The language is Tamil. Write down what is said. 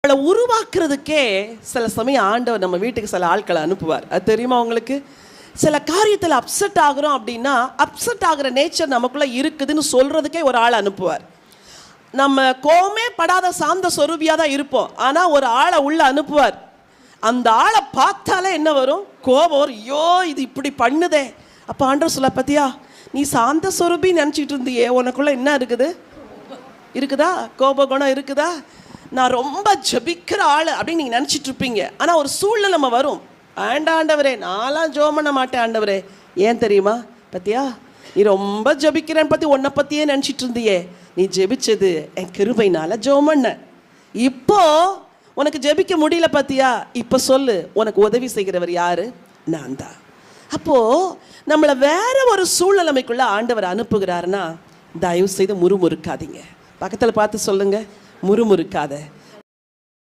அவளை உருவாக்குறதுக்கே சில சமயம் ஆண்டவர் நம்ம வீட்டுக்கு சில ஆட்களை அனுப்புவார். அது தெரியுமா உங்களுக்கு? சில காரியத்தில் அப்செட் ஆகுறோம் அப்படின்னா, அப்செட் ஆகிற நேச்சர் நமக்குள்ளே இருக்குதுன்னு சொல்கிறதுக்கே ஒரு ஆள் அனுப்புவார். நம்ம கோவமே படாத சாந்த சொரூபியாக தான் இருப்போம், ஆனால் ஒரு ஆளை உள்ளே அனுப்புவார். அந்த ஆளை பார்த்தாலே என்ன வரும்? கோபம் வரும். ஐயோ இது இப்படி பண்ணுதே. அப்போ ஆண்டவர் சொல்ல, பார்த்தியா நீ சாந்த சொரூபி நினச்சிட்டு இருந்தியே, உனக்குள்ளே என்ன இருக்குது? இருக்குதா? கோப குணம் இருக்குதா? நான் ரொம்ப ஜபிக்கிற ஆள் அப்படின்னு நீங்கள் நினச்சிட்டு இருப்பீங்க. ஆனால் ஒரு சூழ்நிலை நம்ம வரும், ஆண்டவரே நான்லாம் ஜெபம் பண்ண மாட்டேன் ஆண்டவரே. ஏன் தெரியுமா? பத்தியா நீ ரொம்ப ஜபிக்கிறேன்னு பற்றி உன்னை பற்றியே நினச்சிட்டு இருந்தியே, நீ ஜெபிச்சது என் கிருபையினால ஜெபம் பண்ண. இப்போ உனக்கு ஜெபிக்க முடியல பார்த்தியா, இப்போ சொல்லு உனக்கு உதவி செய்கிறவர் யாரு? நான் தான். அப்போது நம்மளை வேற ஒரு சூழ்நிலைமைக்குள்ளே ஆண்டவர் அனுப்புகிறாருன்னா, தயவு செய்து முறுமுறுக்காதீங்க. பக்கத்தில் பார்த்து சொல்லுங்க, முறுமுறுக்காத.